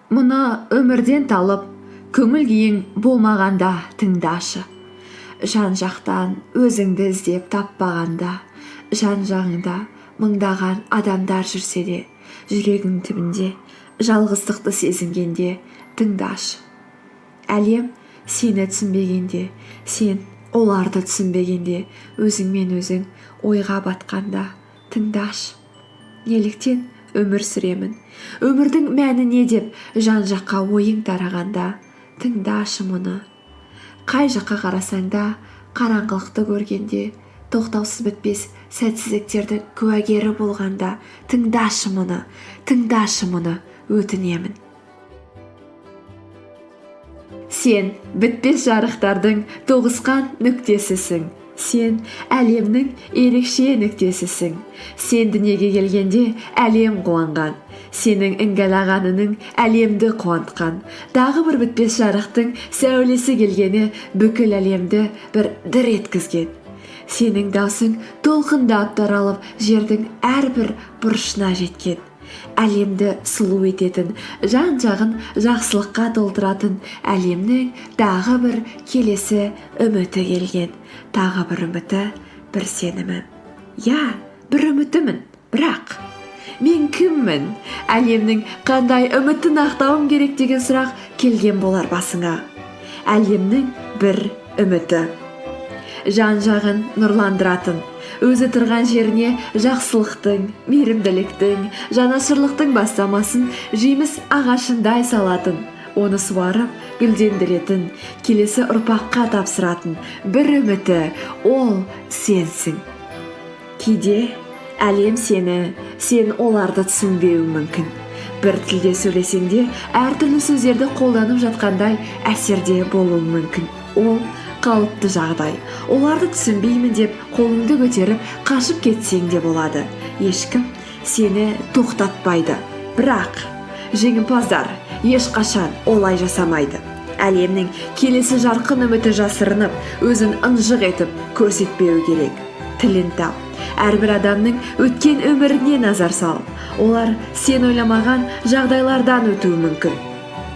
Мұны өмірден талып, көңіл күйің болмағанда тыңдашы. Жан жақтан өзіңді іздеп таппағанда, жан жағыңда мыңдаған адамдар жүрсе де, жүрегің түбінде жалғыздықты сезінгенде тыңдашы. Әлем сені түсінбегенде, сен оларды түсінбегенде, өзіңмен өзің ойға батқанда тыңдашы. Неліктен өмір сүремін? Өмірдің мәні не деп жан жаққа ойың тарағанда тыңдашы мұны. Қай жаққа қарасаң да қараңғылықты көргенде, тоқтаусыз бітпес сәтсіздіктердің куәгері болғанда тыңдашы мұны, өтінемін. Сен бітпес жарықтардың тоғысқан нүктесісің. Сен әлемнің ерекше нүктесісің. Сен дүниеге келгенде әлем қуанған. Сенің іңгәлағанының әлемді қуантқан. Дағы бір бітпес жарықтың сәулесі келгені бүкіл әлемді бір дір еткізген. Сенің даусың толқындап таралып, жердің әрбір бұрышына жеткен. Әлемді сұлу ететін, жан жағын жақсылыққа толтыратын әлемнің тағы бір келесі үміті келген. Тағы бір үміті, бір сенімі. Бір үмітімін, бірақ мен кіммін? Әлемнің қандай үмітін ақтауым керек деген сұрақ келген болар басыңа. Әлемнің бір үміті. Жан жағын нұрландыратын, өзі тұрған жеріне жақсылықтың, мейірімділіктің, жанашырлықтың бастамасын жеміс ағашындай салатын, оны суарып, гүлдендіретін, келесі ұрпаққа тапсыратын бір үміті, ол сенсің. Кейде әлем сен оларды түсінбеуің мүмкін. Бір тілде сөйлесең де, әртүрлі сөздерді қолданып жатқандай әсерде болуың мүмкін. Ол қалыпты жағдай. Оларды түсінбеймін деп қолыңды көтеріп қашып кетсең де болады. Ешкім сені тоқтатпайды. Бірақ жеңімпаздар ешқашан олай жасамайды. Әлемнің келесі жарқын үміті жасырынып, өзін ынжық етіп көрсетпеу керек. Тілін тап. Әрбір адамның өткен өміріне назар сал. Олар сен ойламаған жағдайлардан өтуі мүмкін.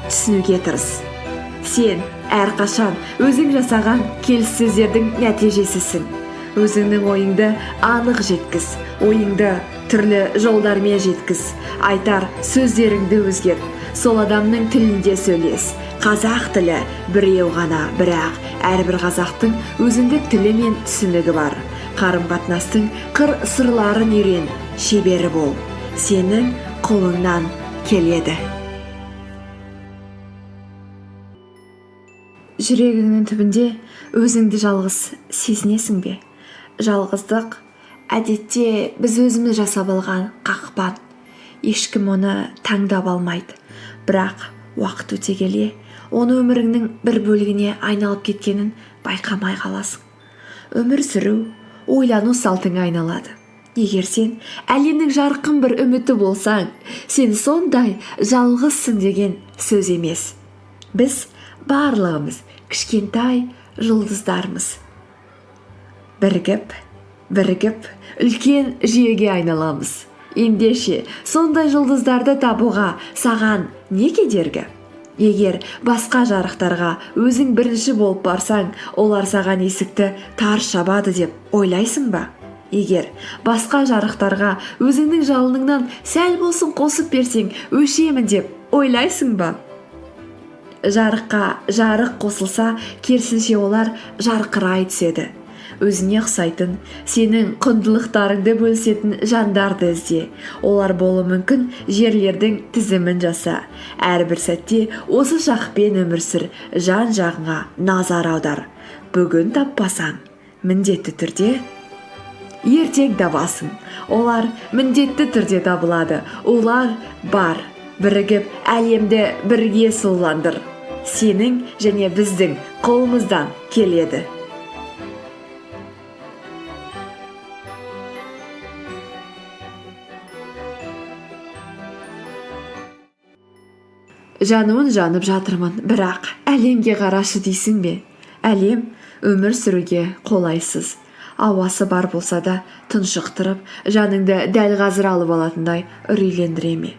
Түсінуге тырыс. Сен әрқашан өзің жасаған келіссөздердің нәтижесісің. Өзіңнің ойыңды анық жеткіз. Ойыңды түрлі жолдармен жеткіз. Айтар сөздеріңді өзгерт. Сол адамның тілінде сөйлес. Қазақ тілі біреу ғана, бірақ әрбір қазақтың өзіндік тілі мен түсінігі бар. Қарым-қатынастың қыр сырларын үйрен, шебері бол. Сенің қолыңнан келеді. Жүрегіңнің түбінде өзіңді жалғыз сезінесің бе? Жалғыздық әдетте біз өзіміз жасап алған қақпан. Ешкім оны таңдап алмайды. Бірақ уақыт өте келе, оны өміріңнің бір бөлігіне айналып кеткенін байқамай қаласың. Өмір сүру, ойлану салтыңа айналады. Егер сен әлемнің жарқын бір үміті болсаң, сен сондай жалғызсың деген сөз емес. Біз барлығымыз кішкентай жұлдыздармыз. Бірігіп, үлкен жүйеге айналамыз. Ендеше, сондай жұлдыздарды табуға саған не кедергі? Егер басқа жарықтарға өзің бірінші болып барсаң, олар саған есікті тарс жабады деп ойлайсың ба? Егер басқа жарықтарға өзіңнің жалыныңнан сәл болсын қосып берсең, өшемін деп ойлайсың ба? Жарыққа жарық қосылса, керісінше олар жарқырай түседі. Өзіңе ұқсайтын, сенің құндылықтарыңды бөлісетін жандарды ізде. Олар болуы мүмкін жерлердің тізімін жаса. Әрбір сәтте осы шақпен өмір сүр, жан жағыңа назар аудар. Бүгін таппасаң, міндетті түрде ертең табасың. Олар міндетті түрде табылады. Олар бар. Бірігіп, әлемді бірге сұлуландыр. Сенің және біздің қолымыздан келеді. Жануын жанып жатырмын, бірақ әлемге қарашы дейсің бе? Әлем өмір сүруге қолайсыз. Ауасы бар болса да тұншықтырып, жаныңды дәл қазір алып алатындай үрейлендіре ме?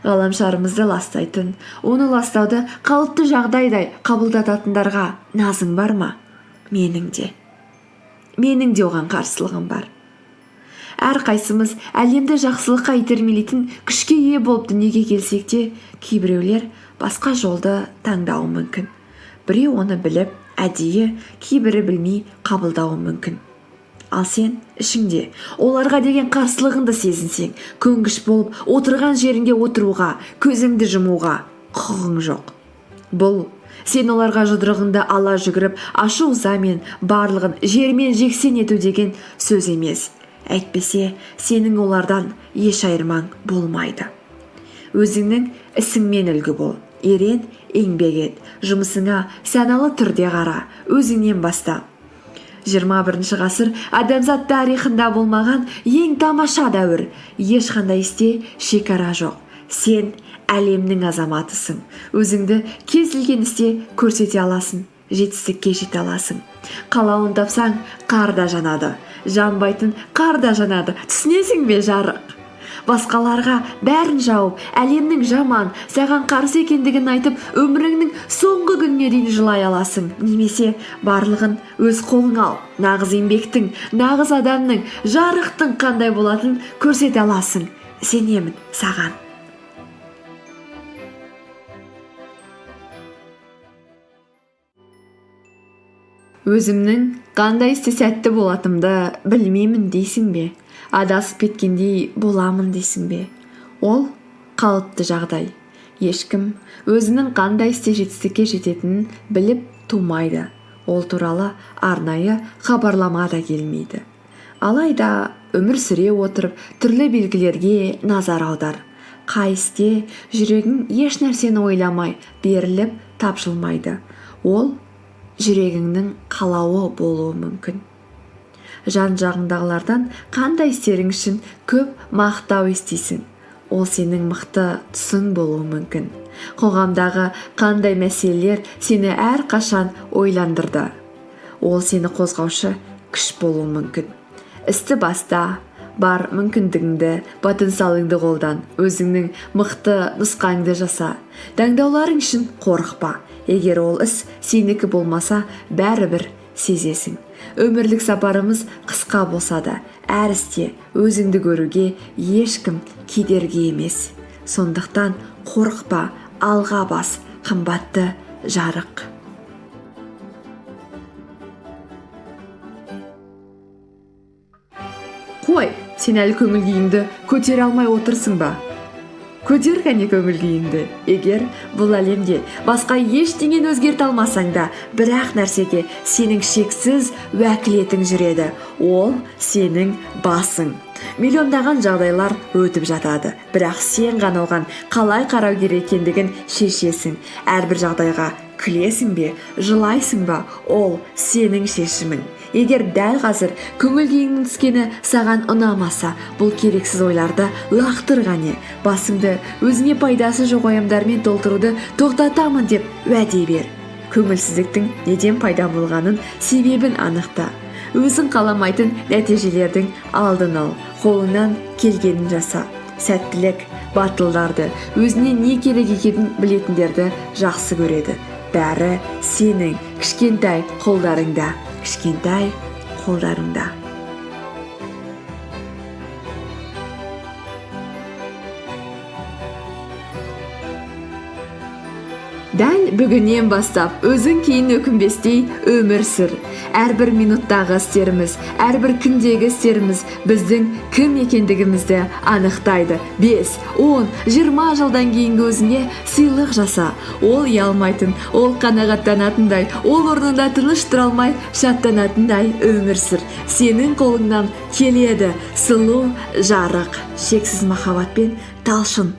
ғаламшарымызды ластайтын, оны ластауды қалыпты жағдайдай қабылдататындарға назың бар ма? Менің де оған қарсылығым бар. Әрқайсымыз әлемді жақсылыққа итермелейтін күшке ие болып дүниеге келсек те, кейбіреулер басқа жолды таңдауы мүмкін. Біреу оны біліп, әдейі, кейбірі білмей қабылдауы мүмкін. Ал сен ішіңде оларға деген қарсылығыңды сезінсең, көнгіш болып отырған жеріңде отыруға, көзіңді жұмуға құқығың жоқ. Бұл сен оларға жұдырығыңды ала жүгіріп, ашу ызамен барлығын жермен жексен ету деген сөз емес. Әйтпесе, сенің олардан еш айырмаң болмайды. Өзіңнің ісіңмен үлгі бол. Ерен, еңбек ет. Жұмысыңа саналы түрде қара. Өзіңнен баста. 21 ғасыр адамзат тарихында болмаған ең тамаша дәуір. Ешқандай істе шекара жоқ. Сен әлемнің азаматысың. Өзіңді кез келген істе көрсете аласың. Жетістікке жете аласың. Қалауын тапсаң, қар да жанады. Жанбайтын қар да жанады. Түсінесің бе, жарық? Басқаларға бәрін жауып, әлемнің жаман, саған қарсы екендігін айтып, өміріңнің соңғы күніне дейін жылай аласың. Немесе барлығын өз қолың ал. Нағыз еңбектің, нағыз адамның, жарықтың қандай болатынын көрсете аласың. Сенемін саған. Өзімнің қандай істе сәтті болатымды білмеймін дейсің бе? Адасып кеткендей боламын дейсің бе? Ол қалыпты жағдай. Ешкім өзінің қандай істе жетістікке жететінін біліп тумайды. Ол туралы арнайы хабарлама да келмейді. Алайда өмір сүре отырып түрлі белгілерге назар аудар. Қай істе жүрегің еш нәрсені ойламай беріліп тапшылмайды. Ол жүрегіңнің қалауы болуы мүмкін. Жан-жағыңдағылардан қандай істерің үшін көп мақтау естисің. Ол сенің мықты тұсың болуы мүмкін. Қоғамдағы қандай мәселелер сені әрқашан ойландырды. Ол сені қозғаушы күш болуы мүмкін. Істі баста, бар мүмкіндігіңді, потенциалыңды қолдан, өзіңнің мықты нұсқаңды жаса. Таңдауларың үшін қорықпа. Егер ол іс сенікі болмаса, бәрібір сезесің. Өмірлік сапарымыз қысқа болса да, әр істе өзіңді көруге ешкім кедергі емес. Сондықтан қорықпа, алға бас, қымбатты жарық. Қой, сен әлі көңіл күйіңді көтере алмай отырсың ба? Көтер кәне көңіл күйіңді. Егер бұл әлемде басқа ештеңені өзгерте алмасаң да, бірақ нәрсеге сенің шексіз уәкілетің жүреді. Ол сенің басың. Миллиондаған жағдайлар өтіп жатады. Бірақ сен ғана оған қалай қарау керек екендігін шешесің. Әрбір жағдайға күлесің бе, жылайсың ба, ол сенің шешімің. Егер дәл қазір көңіл күйіңнің түскені саған ұнамаса, бұл керексіз ойларды лақтыр қане. Басыңды өзіңе пайдасы жоқ ойымдармен толтыруды тоқтатамын деп уәде бер. Көңілсіздіктің неден пайда болғанын, себебін анықта. Өзің қаламайтын нәтижелердің алдын ал. Қолыңнан келгенін жаса. Сәттілік, батылдарды, өзіне не керек екенін білетіндерді жақсы көреді. Бәрі сенің кішкентай қолдарыңда. Кішкентай қолдарыңда. Дәл бүгіннен бастап өзің кейін өкінбестей өмір сүр. Әрбір минуттағы істеріміз, әрбір күндегі істеріміз біздің кім екендігімізді анықтайды. 5, 10, 20 жылдан кейінгі өзіңе сыйлық жаса. Ол ұялмайтын, ол қанағаттанатындай, ол орнында тыныш тұра алмай шаттанатындай өмір сүр. Сенің қолыңнан келеді сұлу жарық, шексіз махаббатпен талшын